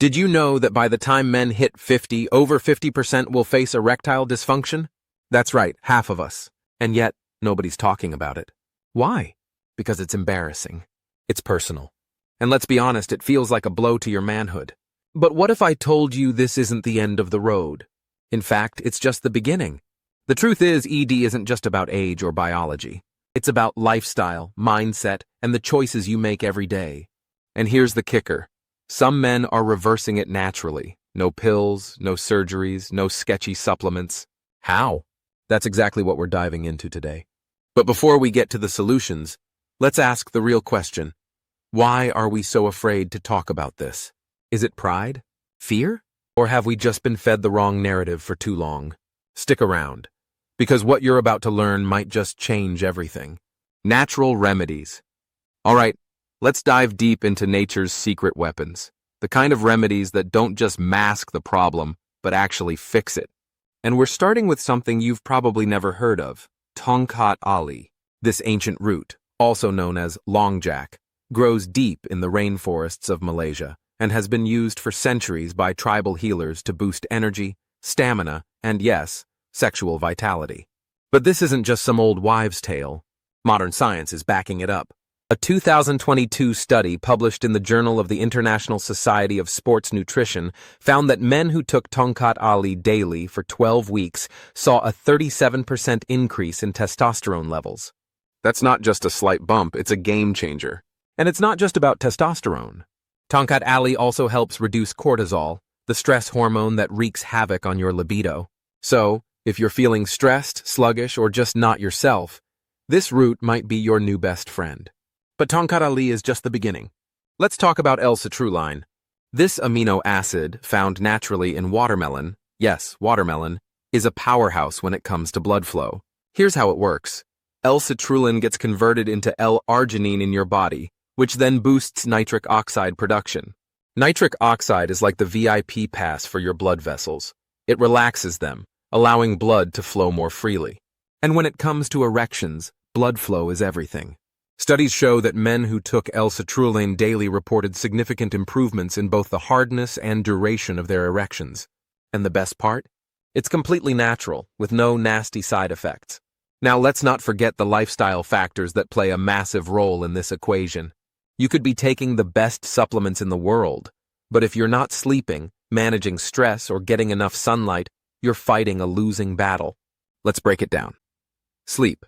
Did you know that by the time men hit 50, over 50% will face erectile dysfunction? That's right, half of us. And yet, nobody's talking about it. Why? Because it's embarrassing. It's personal. And let's be honest, it feels like a blow to your manhood. But what if I told you this isn't the end of the road? In fact, it's just the beginning. The truth is, ED isn't just about age or biology. It's about lifestyle, mindset, and the choices you make every day. And here's the kicker. Some men are reversing it naturally. No pills, no surgeries, no sketchy supplements. How? That's exactly what we're diving into today. But before we get to the solutions, let's ask the real question. Why are we so afraid to talk about this? Is it pride? Fear? Or have we just been fed the wrong narrative for too long? Stick around, because what you're about to learn might just change everything. Natural remedies. All right, let's dive deep into nature's secret weapons, the kind of remedies that don't just mask the problem, but actually fix it. And we're starting with something you've probably never heard of, Tongkat Ali. This ancient root, also known as longjack, grows deep in the rainforests of Malaysia and has been used for centuries by tribal healers to boost energy, stamina, and yes, sexual vitality. But this isn't just some old wives' tale. Modern science is backing it up. A 2022 study published in the Journal of the International Society of Sports Nutrition found that men who took Tongkat Ali daily for 12 weeks saw a 37% increase in testosterone levels. That's not just a slight bump, it's a game changer. And it's not just about testosterone. Tongkat Ali also helps reduce cortisol, the stress hormone that wreaks havoc on your libido. So, if you're feeling stressed, sluggish, or just not yourself, this root might be your new best friend. But Tongkat Ali is just the beginning. Let's talk about L-citrulline. This amino acid, found naturally in watermelon, yes, watermelon, is a powerhouse when it comes to blood flow. Here's how it works. L-citrulline gets converted into L-arginine in your body, which then boosts nitric oxide production. Nitric oxide is like the VIP pass for your blood vessels. It relaxes them, allowing blood to flow more freely. And when it comes to erections, blood flow is everything. Studies show that men who took L-citrulline daily reported significant improvements in both the hardness and duration of their erections. And the best part? It's completely natural, with no nasty side effects. Now let's not forget the lifestyle factors that play a massive role in this equation. You could be taking the best supplements in the world, but if you're not sleeping, managing stress, or getting enough sunlight, you're fighting a losing battle. Let's break it down. Sleep.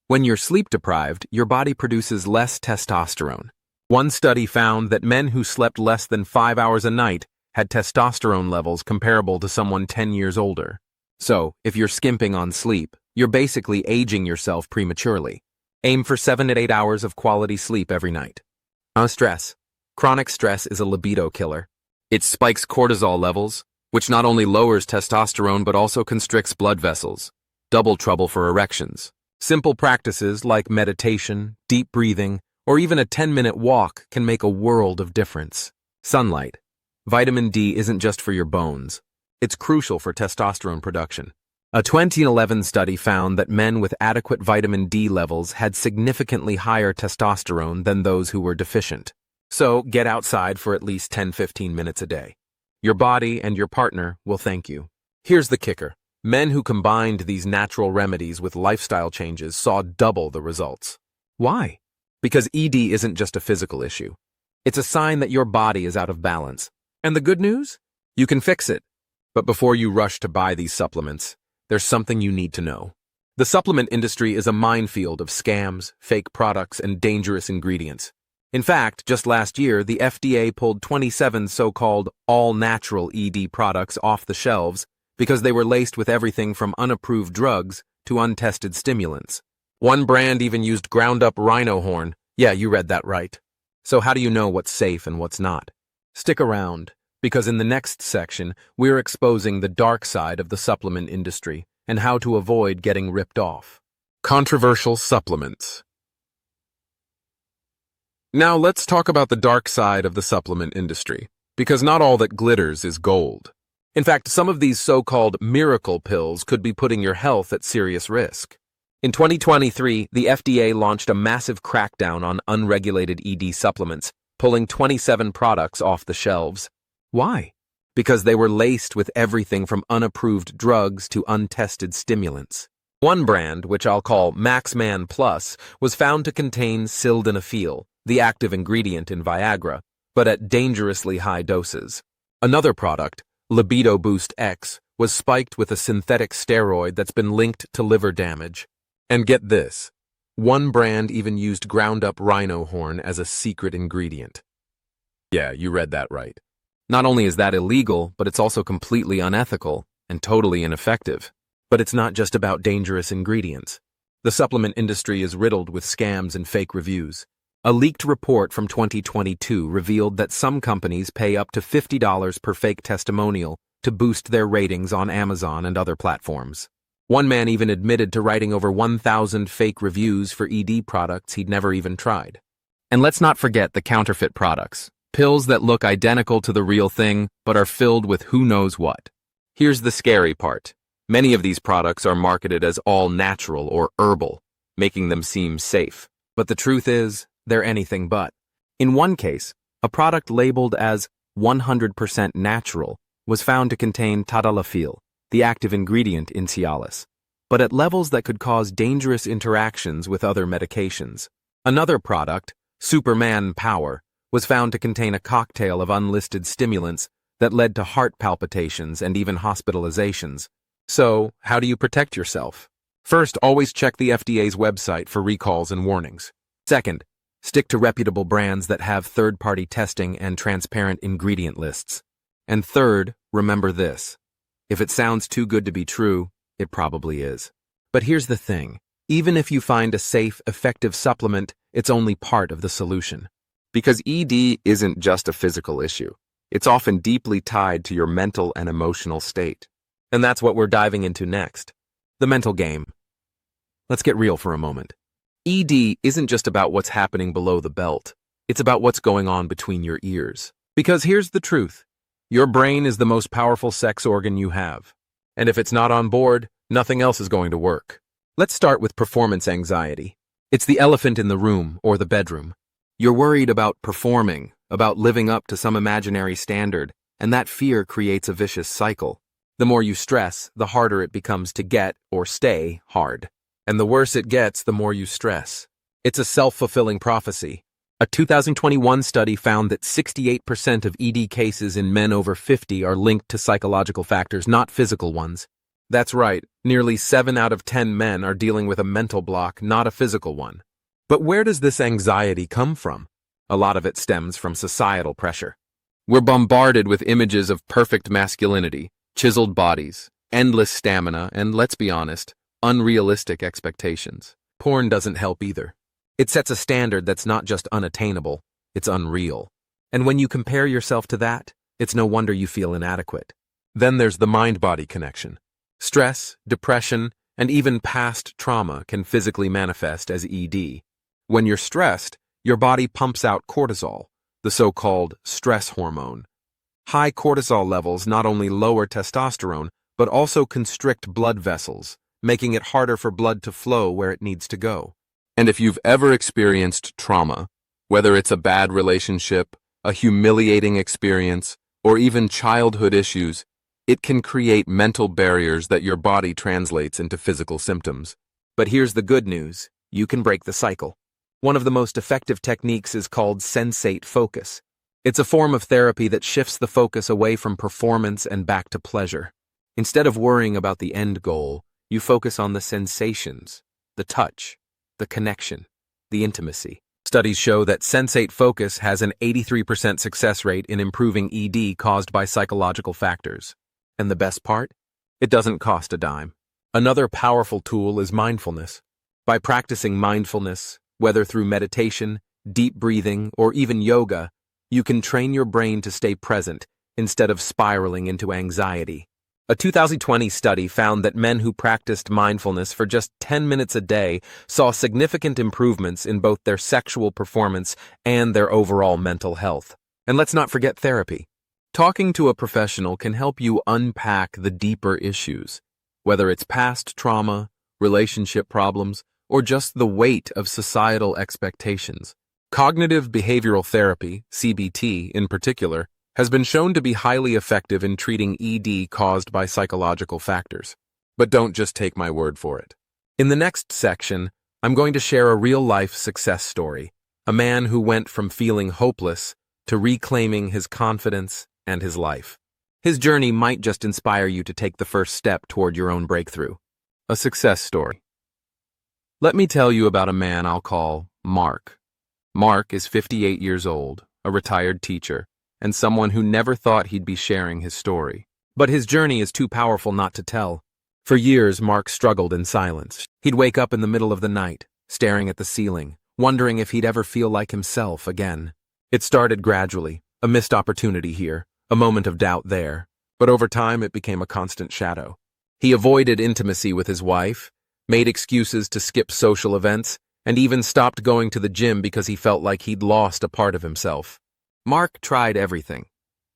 When you're sleep deprived, your body produces less testosterone. One study found that men who slept less than 5 hours a night had testosterone levels comparable to someone 10 years older. So, if you're skimping on sleep, you're basically aging yourself prematurely. Aim for 7 to 8 hours of quality sleep every night. Stress. Chronic stress is a libido killer. It spikes cortisol levels, which not only lowers testosterone but also constricts blood vessels. Double trouble for erections. Simple practices like meditation, deep breathing, or even a 10-minute walk can make a world of difference. Sunlight. Vitamin D isn't just for your bones. It's crucial for testosterone production. A 2011 study found that men with adequate vitamin D levels had significantly higher testosterone than those who were deficient. So, get outside for at least 10-15 minutes a day. Your body and your partner will thank you. Here's the kicker. Men who combined these natural remedies with lifestyle changes saw double the results. Why? Because ED isn't just a physical issue. It's a sign that your body is out of balance. And the good news? You can fix it. But before you rush to buy these supplements, there's something you need to know. The supplement industry is a minefield of scams, fake products, and dangerous ingredients. In fact, just last year, the FDA pulled 27 so-called all-natural ED products off the shelves because they were laced with everything from unapproved drugs to untested stimulants. One brand even used ground-up rhino horn. Yeah, you read that right. So how do you know what's safe and what's not? Stick around, because in the next section, we're exposing the dark side of the supplement industry and how to avoid getting ripped off. Controversial supplements. Now let's talk about the dark side of the supplement industry, because not all that glitters is gold. In fact, some of these so-called miracle pills could be putting your health at serious risk. In 2023, the FDA launched a massive crackdown on unregulated ED supplements, pulling 27 products off the shelves. Why? Because they were laced with everything from unapproved drugs to untested stimulants. One brand, which I'll call Maxman Plus, was found to contain sildenafil, the active ingredient in Viagra, but at dangerously high doses. Another product, Libido Boost X, was spiked with a synthetic steroid that's been linked to liver damage. And get this, one brand even used ground-up rhino horn as a secret ingredient. Yeah, you read that right. Not only is that illegal, but it's also completely unethical and totally ineffective. But it's not just about dangerous ingredients. The supplement industry is riddled with scams and fake reviews. A leaked report from 2022 revealed that some companies pay up to $50 per fake testimonial to boost their ratings on Amazon and other platforms. One man even admitted to writing over 1,000 fake reviews for ED products he'd never even tried. And let's not forget the counterfeit products. Pills that look identical to the real thing, but are filled with who knows what. Here's the scary part. Many of these products are marketed as all natural or herbal, making them seem safe. But the truth is, they're anything but. In one case, a product labeled as 100% natural was found to contain tadalafil, the active ingredient in Cialis, but at levels that could cause dangerous interactions with other medications. Another product, Superman Power, was found to contain a cocktail of unlisted stimulants that led to heart palpitations and even hospitalizations. So, how do you protect yourself? First, always check the FDA's website for recalls and warnings. Second, stick to reputable brands that have third-party testing and transparent ingredient lists. And third, remember this. If it sounds too good to be true, it probably is. But here's the thing. Even if you find a safe, effective supplement, it's only part of the solution. Because ED isn't just a physical issue. It's often deeply tied to your mental and emotional state. And that's what we're diving into next. The mental game. Let's get real for a moment. ED isn't just about what's happening below the belt. It's about what's going on between your ears. Because here's the truth. Your brain is the most powerful sex organ you have. And if it's not on board, nothing else is going to work. Let's start with performance anxiety. It's the elephant in the room or the bedroom. You're worried about performing, about living up to some imaginary standard, and that fear creates a vicious cycle. The more you stress, the harder it becomes to get or stay hard. And the worse it gets, the more you stress. It's a self-fulfilling prophecy. A 2021 study found that 68% of ED cases in men over 50 are linked to psychological factors, not physical ones. That's right, nearly 7 out of 10 men are dealing with a mental block, not a physical one. But where does this anxiety come from? A lot of it stems from societal pressure. We're bombarded with images of perfect masculinity, chiseled bodies, endless stamina, and let's be honest, unrealistic expectations. Porn doesn't help either. It sets a standard that's not just unattainable, it's unreal. And when you compare yourself to that, it's no wonder you feel inadequate. Then there's the mind-body connection. Stress, depression, and even past trauma can physically manifest as ED. When you're stressed, your body pumps out cortisol, the so-called stress hormone. High cortisol levels not only lower testosterone, but also constrict blood vessels, making it harder for blood to flow where it needs to go. And if you've ever experienced trauma, whether it's a bad relationship, a humiliating experience, or even childhood issues, it can create mental barriers that your body translates into physical symptoms. But here's the good news. You can break the cycle. One of the most effective techniques is called sensate focus. It's a form of therapy that shifts the focus away from performance and back to pleasure. Instead of worrying about the end goal, you focus on the sensations, the touch, the connection, the intimacy. Studies show that sensate focus has an 83% success rate in improving ED caused by psychological factors. And the best part? It doesn't cost a dime. Another powerful tool is mindfulness. By practicing mindfulness, whether through meditation, deep breathing, or even yoga, you can train your brain to stay present instead of spiraling into anxiety. A 2020 study found that men who practiced mindfulness for just 10 minutes a day saw significant improvements in both their sexual performance and their overall mental health. And let's not forget therapy. Talking to a professional can help you unpack the deeper issues, whether it's past trauma, relationship problems, or just the weight of societal expectations. Cognitive behavioral therapy, CBT in particular, has been shown to be highly effective in treating ED caused by psychological factors. But don't just take my word for it. In the next section, I'm going to share a real-life success story, a man who went from feeling hopeless to reclaiming his confidence and his life. His journey might just inspire you to take the first step toward your own breakthrough. A success story. Let me tell you about a man I'll call Mark. Mark is 58 years old, a retired teacher, and someone who never thought he'd be sharing his story. But his journey is too powerful not to tell. For years, Mark struggled in silence. He'd wake up in the middle of the night, staring at the ceiling, wondering if he'd ever feel like himself again. It started gradually, a missed opportunity here, a moment of doubt there, but over time it became a constant shadow. He avoided intimacy with his wife, made excuses to skip social events, and even stopped going to the gym because he felt like he'd lost a part of himself. Mark tried everything.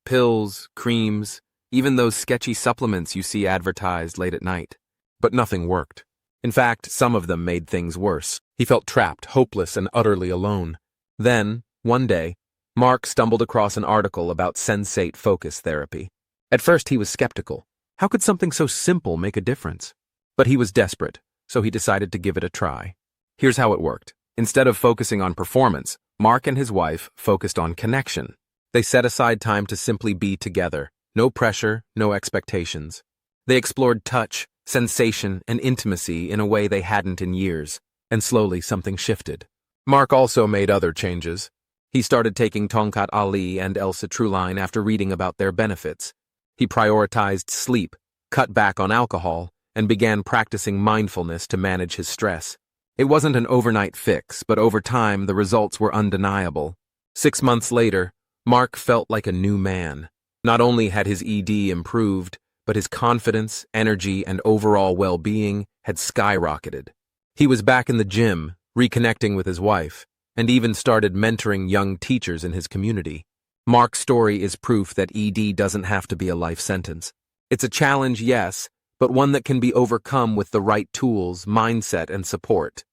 Pills, creams, even those sketchy supplements you see advertised late at night. But nothing worked. In fact, some of them made things worse. He felt trapped, hopeless, and utterly alone. Then, one day, Mark stumbled across an article about sensate focus therapy. At first he was skeptical. How could something so simple make a difference? But he was desperate, so he decided to give it a try. Here's how it worked. Instead of focusing on performance, Mark and his wife focused on connection. They set aside time to simply be together. No pressure, no expectations. They explored touch, sensation, and intimacy in a way they hadn't in years, and slowly something shifted. Mark also made other changes. He started taking Tongkat Ali and L-citrulline after reading about their benefits. He prioritized sleep, cut back on alcohol, and began practicing mindfulness to manage his stress. It wasn't an overnight fix, but over time the results were undeniable. 6 months later, Mark felt like a new man. Not only had his ED improved, but his confidence, energy, and overall well-being had skyrocketed. He was back in the gym, reconnecting with his wife, and even started mentoring young teachers in his community. Mark's story is proof that ED doesn't have to be a life sentence. It's a challenge, yes, but one that can be overcome with the right tools, mindset, and support.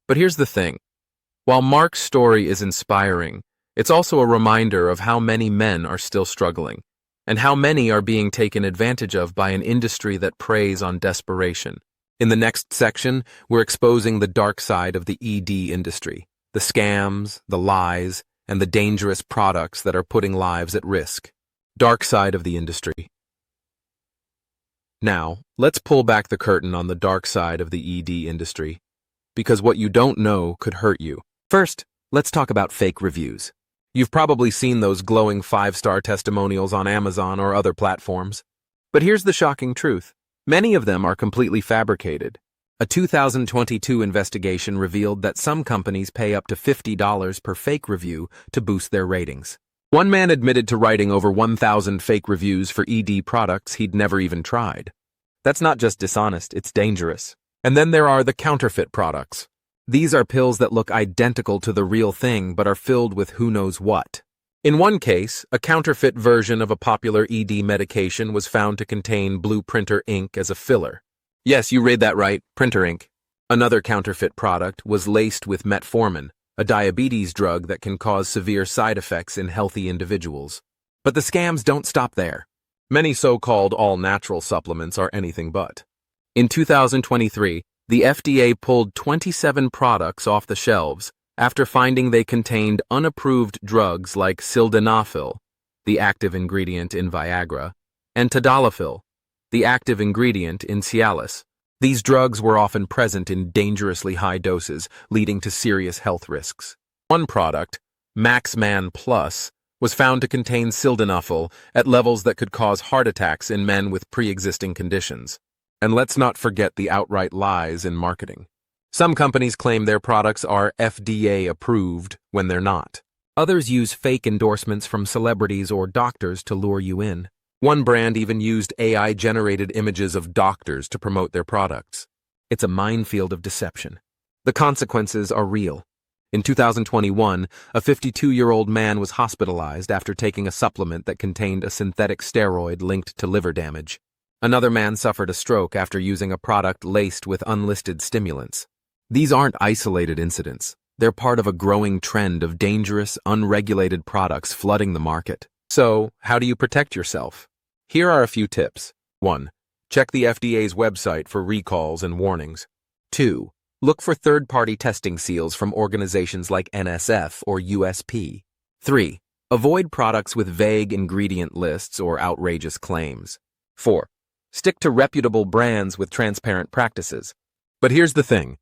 But here's the thing. While Mark's story is inspiring, it's also a reminder of how many men are still struggling, and how many are being taken advantage of by an industry that preys on desperation. In the next section, we're exposing the dark side of the ED industry, the scams, the lies, and the dangerous products that are putting lives at risk. Dark side of the industry. Now, let's pull back the curtain on the dark side of the ED industry, because what you don't know could hurt you. First, let's talk about fake reviews. You've probably seen those glowing 5-star testimonials on Amazon or other platforms. But here's the shocking truth. Many of them are completely fabricated. A 2022 investigation revealed that some companies pay up to $50 per fake review to boost their ratings. One man admitted to writing over 1,000 fake reviews for ED products he'd never even tried. That's not just dishonest, it's dangerous. And then there are the counterfeit products. These are pills that look identical to the real thing but are filled with who knows what. In one case, a counterfeit version of a popular ED medication was found to contain blue printer ink as a filler. Yes, you read that right, printer ink. Another counterfeit product was laced with metformin, a diabetes drug that can cause severe side effects in healthy individuals. But the scams don't stop there. Many so-called all-natural supplements are anything but. In 2023, the FDA pulled 27 products off the shelves after finding they contained unapproved drugs like sildenafil, the active ingredient in Viagra, and tadalafil, the active ingredient in Cialis. These drugs were often present in dangerously high doses, leading to serious health risks. One product, Maxman Plus, was found to contain sildenafil at levels that could cause heart attacks in men with pre-existing conditions. And let's not forget the outright lies in marketing. Some companies claim their products are FDA approved when they're not. Others use fake endorsements from celebrities or doctors to lure you in. One brand even used AI-generated images of doctors to promote their products. It's a minefield of deception. The consequences are real. In 2021, a 52-year-old man was hospitalized after taking a supplement that contained a synthetic steroid linked to liver damage. Another man suffered a stroke after using a product laced with unlisted stimulants. These aren't isolated incidents. They're part of a growing trend of dangerous, unregulated products flooding the market. So, how do you protect yourself? Here are a few tips. 1. Check the FDA's website for recalls and warnings. 2. Look for third-party testing seals from organizations like NSF or USP. 3. Avoid products with vague ingredient lists or outrageous claims. 4. Stick to reputable brands with transparent practices. But here's the thing.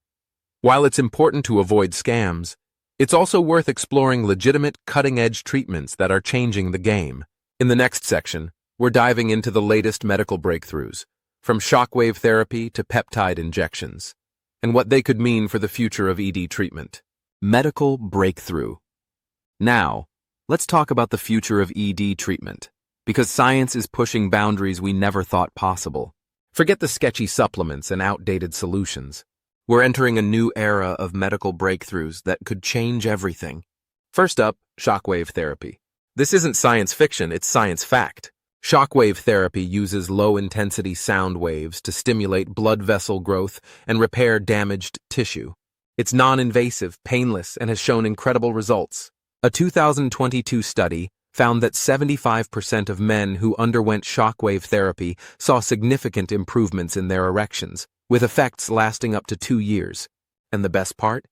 While it's important to avoid scams, it's also worth exploring legitimate, cutting-edge treatments that are changing the game. In the next section, we're diving into the latest medical breakthroughs, from shockwave therapy to peptide injections, and what they could mean for the future of ED treatment. Medical breakthrough. Now, let's talk about the future of ED treatment, because science is pushing boundaries we never thought possible. Forget the sketchy supplements and outdated solutions. We're entering a new era of medical breakthroughs that could change everything. First up, shockwave therapy. This isn't science fiction, it's science fact. Shockwave therapy uses low-intensity sound waves to stimulate blood vessel growth and repair damaged tissue. It's non-invasive, painless, and has shown incredible results. A 2022 study found that 75% of men who underwent shockwave therapy saw significant improvements in their erections, with effects lasting up to 2 years. And the best part?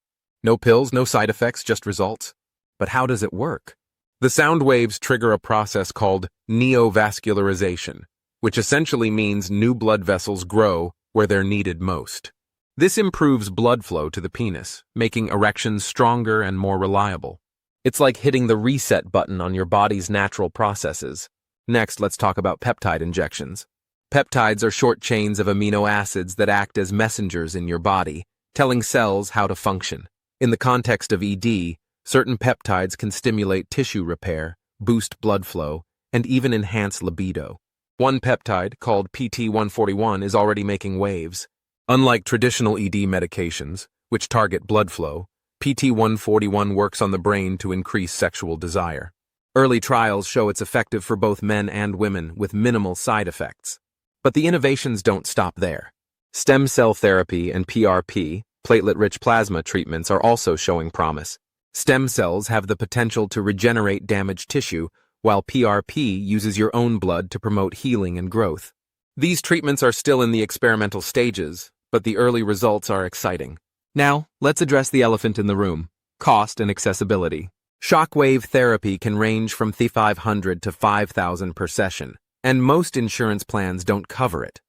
No pills, no side effects, just results. But how does it work? The sound waves trigger a process called neovascularization, which essentially means new blood vessels grow where they're needed most. This improves blood flow to the penis, making erections stronger and more reliable. It's like hitting the reset button on your body's natural processes. Next, let's talk about peptide injections. Peptides are short chains of amino acids that act as messengers in your body, telling cells how to function. In the context of ED, certain peptides can stimulate tissue repair, boost blood flow, and even enhance libido. One peptide, called PT-141, is already making waves. Unlike traditional ED medications, which target blood flow, PT-141 works on the brain to increase sexual desire. Early trials show it's effective for both men and women with minimal side effects. But the innovations don't stop there. Stem cell therapy and PRP, platelet-rich plasma treatments, are also showing promise. Stem cells have the potential to regenerate damaged tissue, while PRP uses your own blood to promote healing and growth. These treatments are still in the experimental stages, but the early results are exciting. Now, let's address the elephant in the room: cost and accessibility. Shockwave therapy can range from $3,500 to $5,000 per session, and most insurance plans don't cover it.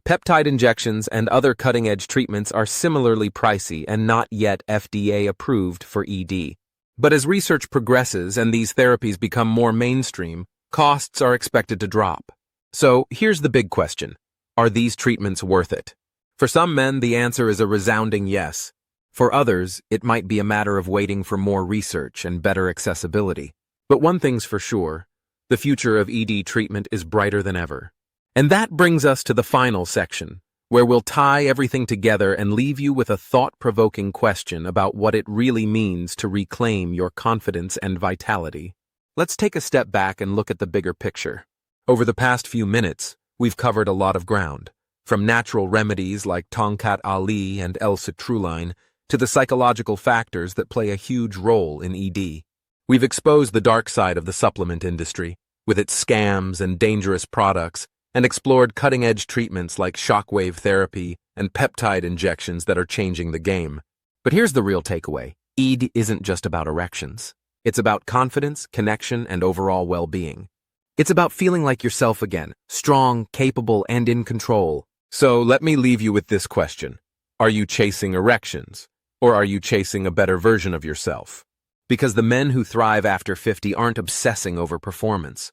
Peptide injections and other cutting-edge treatments are similarly pricey and not yet FDA approved for ED. But as research progresses and these therapies become more mainstream, costs are expected to drop. So here's the big question: are these treatments worth it? For some men, the answer is a resounding yes. For others, it might be a matter of waiting for more research and better accessibility. But one thing's for sure: the future of ED treatment is brighter than ever. And that brings us to the final section, where we'll tie everything together and leave you with a thought-provoking question about what it really means to reclaim your confidence and vitality. Let's take a step back and look at the bigger picture. Over the past few minutes, we've covered a lot of ground, from natural remedies like Tongkat Ali and L-citrulline to the psychological factors that play a huge role in ED. We've exposed the dark side of the supplement industry, with its scams and dangerous products, and explored cutting-edge treatments like shockwave therapy and peptide injections that are changing the game. But here's the real takeaway: ED isn't just about erections. It's about confidence, connection, and overall well-being. It's about feeling like yourself again, strong, capable, and in control. So let me leave you with this question: are you chasing erections, or are you chasing a better version of yourself? Because the men who thrive after 50 aren't obsessing over performance.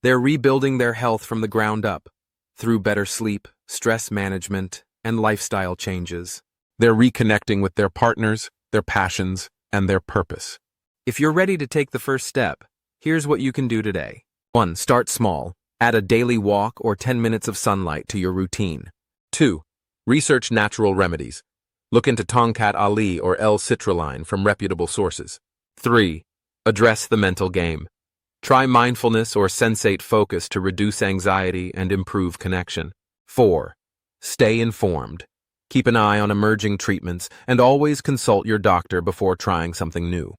They're rebuilding their health from the ground up, through better sleep, stress management, and lifestyle changes. They're reconnecting with their partners, their passions, and their purpose. If you're ready to take the first step, here's what you can do today. 1. Start small. Add a daily walk or 10 minutes of sunlight to your routine. 2. Research natural remedies. Look into Tongkat Ali or L-citrulline from reputable sources. 3. Address the mental game. Try mindfulness or sensate focus to reduce anxiety and improve connection. 4. Stay informed. Keep an eye on emerging treatments and always consult your doctor before trying something new.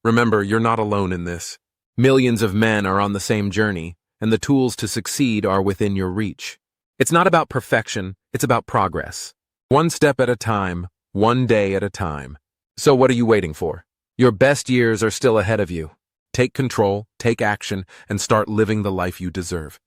Remember, you're not alone in this. Millions of men are on the same journey, and the tools to succeed are within your reach. It's not about perfection, it's about progress. One step at a time, one day at a time. So what are you waiting for? Your best years are still ahead of you. Take control, take action, and start living the life you deserve.